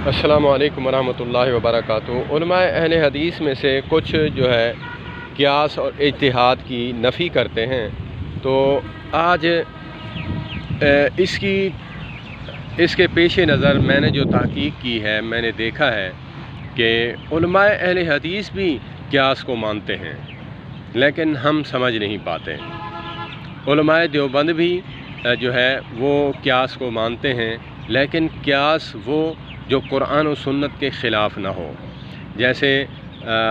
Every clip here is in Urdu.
السلام علیکم ورحمۃ اللہ وبرکاتہ۔ علماء اہل حدیث میں سے کچھ جو ہے قیاس اور اجتہاد کی نفی کرتے ہیں، تو آج اس کے پیش نظر میں نے جو تحقیق کی ہے، میں نے دیکھا ہے کہ علماء اہل حدیث بھی قیاس کو مانتے ہیں، لیکن ہم سمجھ نہیں پاتے۔ علماء دیوبند بھی جو ہے وہ قیاس کو مانتے ہیں، لیکن قیاس وہ جو قرآن و سنت کے خلاف نہ ہو۔ جیسے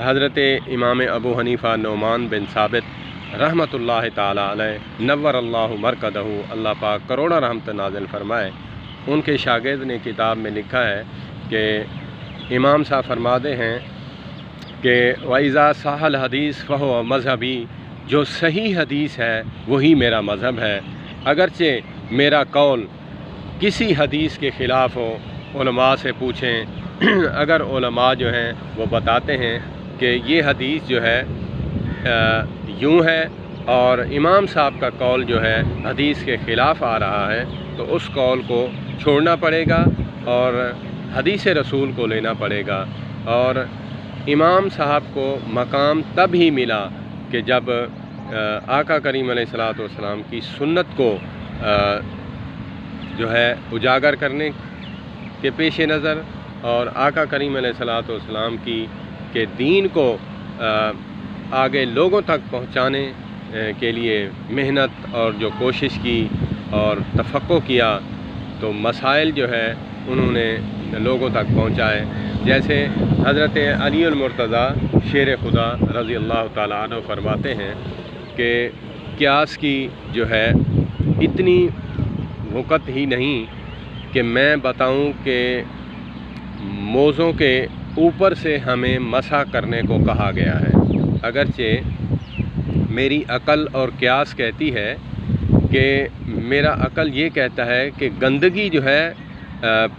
حضرت امام ابو حنیفہ نعمان بن ثابت رحمۃ اللہ تعالیٰ علیہ نور اللہ مرکدہ، اللہ پاک کروڑا رحمت نازل فرمائے، ان کے شاگرد نے کتاب میں لکھا ہے کہ امام صاحب فرماتے ہیں کہ وَإِذَا صَحَّ الْحَدِيثُ فَهُوَ مذہبی، جو صحیح حدیث ہے وہی میرا مذہب ہے، اگرچہ میرا قول کسی حدیث کے خلاف ہو۔ علماء سے پوچھیں، اگر علماء جو ہیں وہ بتاتے ہیں کہ یہ حدیث جو ہے یوں ہے اور امام صاحب کا قول جو ہے حدیث کے خلاف آ رہا ہے، تو اس قول کو چھوڑنا پڑے گا اور حدیث رسول کو لینا پڑے گا۔ اور امام صاحب کو مقام تب ہی ملا کہ جب آقا کریم علیہ الصلوۃ والسلام کی سنت کو جو ہے اجاگر کرنے کے پیش نظر اور آقا کریم علیہ الصلوۃ والسلام کے دین کو آگے لوگوں تک پہنچانے کے لیے محنت اور جو کوشش کی اور تفقع کیا، تو مسائل جو ہے انہوں نے لوگوں تک پہنچائے۔ جیسے حضرت علی المرتضیٰ شیر خدا رضی اللہ تعالیٰ عنہ فرماتے ہیں کہ قیاس کی جو ہے اتنی وقت ہی نہیں کہ میں بتاؤں کہ موزوں کے اوپر سے ہمیں مسح کرنے کو کہا گیا ہے، اگرچہ میری عقل اور قیاس کہتی ہے کہ میرا عقل یہ کہتا ہے کہ گندگی جو ہے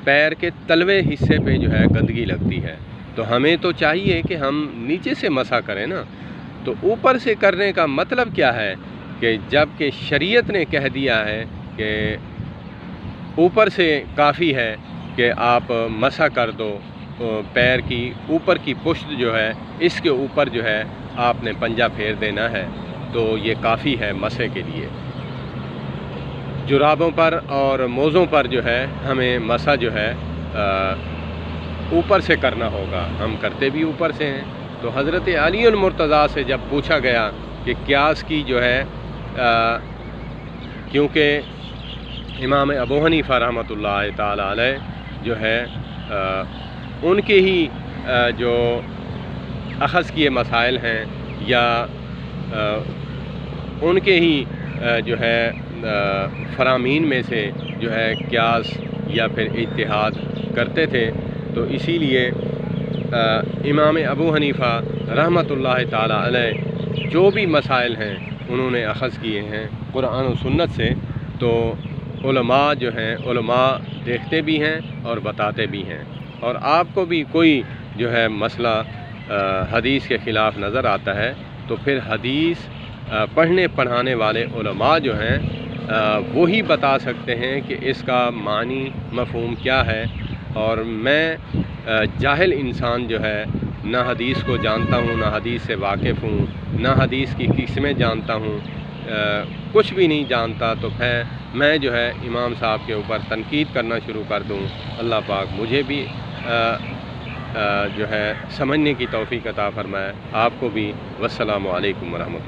پیر کے تلوے حصے پہ جو ہے گندگی لگتی ہے، تو ہمیں تو چاہیے کہ ہم نیچے سے مسح کریں نا۔ تو اوپر سے کرنے کا مطلب کیا ہے کہ جب کہ شریعت نے کہہ دیا ہے کہ اوپر سے کافی ہے کہ آپ مسح کر دو، پیر کی اوپر کی پشت جو ہے اس کے اوپر جو ہے آپ نے پنجہ پھیر دینا ہے، تو یہ کافی ہے مسح کے لیے۔ جرابوں پر اور موزوں پر جو ہے ہمیں مسح جو ہے اوپر سے کرنا ہوگا، ہم کرتے بھی اوپر سے ہیں۔ تو حضرت علی المرتضیٰ سے جب پوچھا گیا کہ قیاس کی جو ہے کیونکہ امام ابو حنیفہ رحمۃ اللہ تعالیٰ علیہ جو ہے ان کے ہی جو اخذ کیے مسائل ہیں یا ان کے ہی جو ہے فرامین میں سے جو ہے قیاس یا پھر اجتہاد کرتے تھے، تو اسی لیے امام ابو حنیفہ رحمۃ اللہ تعالیٰ علیہ جو بھی مسائل ہیں انہوں نے اخذ کیے ہیں قرآن و سنت سے۔ تو علماء جو ہیں علماء دیکھتے بھی ہیں اور بتاتے بھی ہیں، اور آپ کو بھی کوئی جو ہے مسئلہ حدیث کے خلاف نظر آتا ہے تو پھر حدیث پڑھنے پڑھانے والے علماء جو ہیں وہی بتا سکتے ہیں کہ اس کا معنی مفہوم کیا ہے۔ اور میں جاہل انسان جو ہے نہ حدیث کو جانتا ہوں، نہ حدیث سے واقف ہوں، نہ حدیث کی قسمیں جانتا ہوں، کچھ بھی نہیں جانتا، تو پھر میں جو ہے امام صاحب کے اوپر تنقید کرنا شروع کر دوں۔ اللہ پاک مجھے بھی جو ہے سمجھنے کی توفیق عطا فرمائے، آپ کو بھی۔ والسلام علیکم ورحمۃ اللہ۔